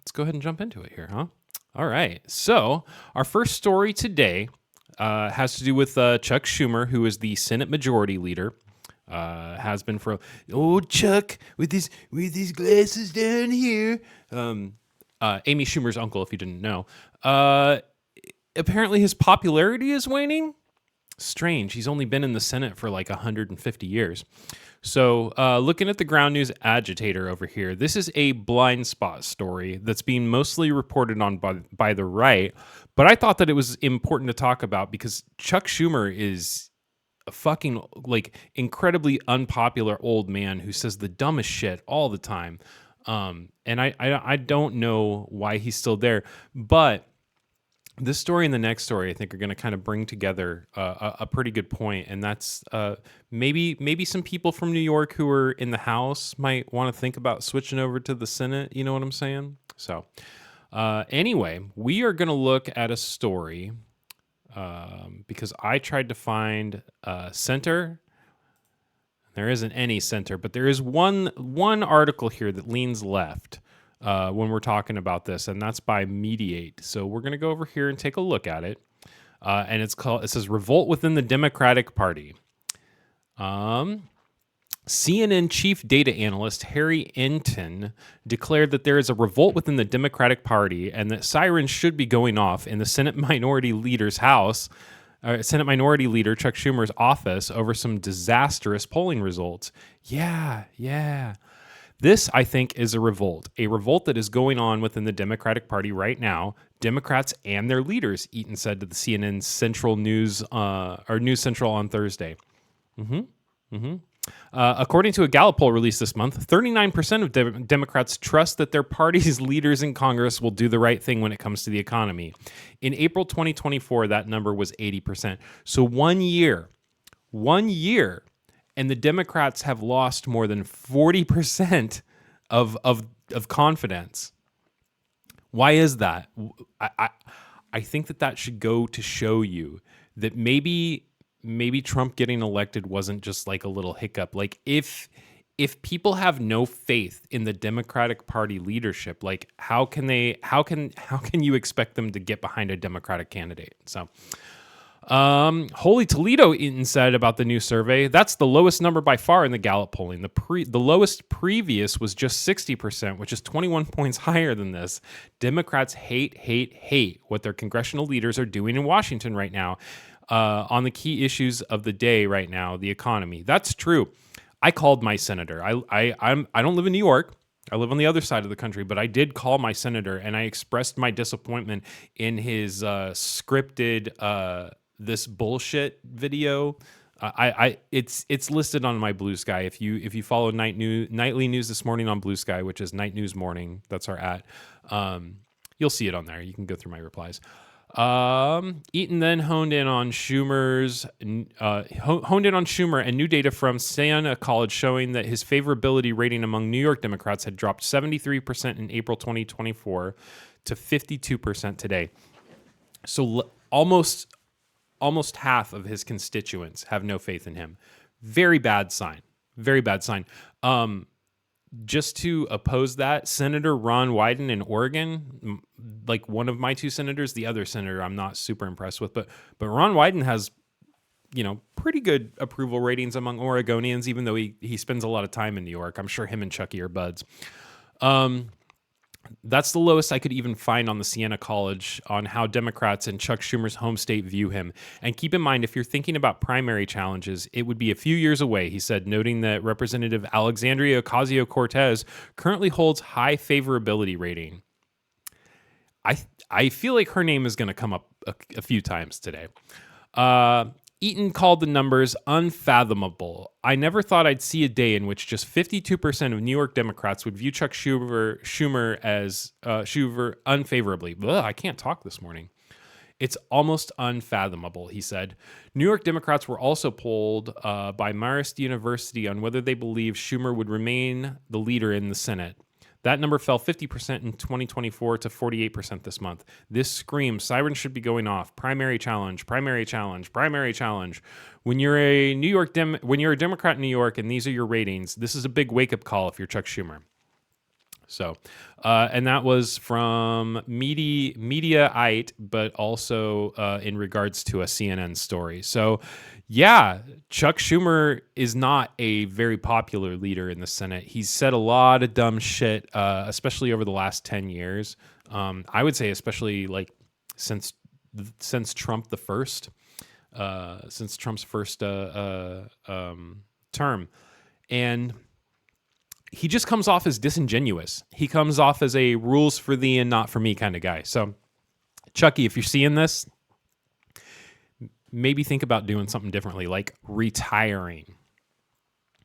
let's go ahead and jump into it here, huh? All right. So our first story today has to do with Chuck Schumer, who is the Senate Majority Leader. Has been for Chuck with these glasses down here. Amy Schumer's uncle, if you didn't know. Apparently, his popularity is waning. Strange. He's only been in the Senate for like 150 years. So looking at the Ground News Agitator over here, this is a blind spot story that's being mostly reported on by the right, but I thought that it was important to talk about because Chuck Schumer is a fucking like incredibly unpopular old man who says the dumbest shit all the time. And I don't know why he's still there, but this story and the next story, I think, are going to kind of bring together a pretty good point, and that's maybe some people from New York who are in the House might want to think about switching over to the Senate. You know what I'm saying? So, anyway, we are going to look at a story because I tried to find a center. There isn't any center, but there is one article here that leans left. When we're talking about this, and that's by Media-Ite. So we're going to go over here and take a look at it. And it says Revolt Within the Democratic Party. CNN chief data analyst Harry Enton declared that there is a revolt within the Democratic Party and that sirens should be going off in the Senate Minority Leader's house, Senate Minority Leader Chuck Schumer's office over some disastrous polling results. Yeah. This, I think, is a revolt that is going on within the Democratic Party right now. Democrats and their leaders, Eaton said to the CNN Central News or News Central on Thursday. According to a Gallup poll released this month, 39% of Democrats trust that their party's leaders in Congress will do the right thing when it comes to the economy. In April 2024, that number was 80%. So 1 year, and the Democrats have lost more than 40% of confidence. Why is that? I think that should go to show you that maybe Trump getting elected wasn't just like a little hiccup. Like if people have no faith in the Democratic Party leadership, like how can you expect them to get behind a Democratic candidate? So. Holy Toledo, Eaton said about the new survey. That's the lowest number by far in the Gallup polling. The lowest previous was just 60%, which is 21 points higher than this. Democrats hate what their congressional leaders are doing in Washington right now on the key issues of the day right now, the economy. That's true. I called my senator. I don't live in New York. I live on the other side of the country, but I did call my senator and I expressed my disappointment in his scripted this bullshit video. It's listed on my Bluesky. If you follow nightly news this morning on Bluesky, which is Night News Morning, that's our @ you'll see it on there. You can go through my replies. Eaton then honed in on Schumer and new data from Siena College showing that his favorability rating among New York Democrats had dropped 73% in April 2024 to 52% today. So almost half of his constituents have no faith in him. Very bad sign. Just to oppose that, Senator Ron Wyden in Oregon, like one of my two senators, the other senator I'm not super impressed with, but Ron Wyden has, pretty good approval ratings among Oregonians, even though he spends a lot of time in New York. I'm sure him and Chucky are buds. That's the lowest I could even find on the Siena College on how Democrats in Chuck Schumer's home state view him. And keep in mind, if you're thinking about primary challenges, it would be a few years away, he said, noting that Representative Alexandria Ocasio-Cortez currently holds high favorability rating. I feel like her name is going to come up a few times today. Eaton called the numbers unfathomable. I never thought I'd see a day in which just 52% of New York Democrats would view Chuck Schumer as unfavorably. Ugh, I can't talk this morning. It's almost unfathomable, he said. New York Democrats were also polled by Marist University on whether they believe Schumer would remain the leader in the Senate. That number fell 50% in 2024 to 48% this month. This screams sirens should be going off. Primary challenge. When you're a Democrat in New York and these are your ratings, this is a big wake-up call if you're Chuck Schumer. So, and that was from Media-Ite, but also in regards to a CNN story. So, yeah, Chuck Schumer is not a very popular leader in the Senate. He's said a lot of dumb shit, especially over the last 10 years. I would say, especially like since Trump the first, since Trump's first term, and he just comes off as disingenuous. He comes off as a rules for thee and not for me kind of guy. So, Chucky, if you're seeing this, maybe think about doing something differently, like retiring.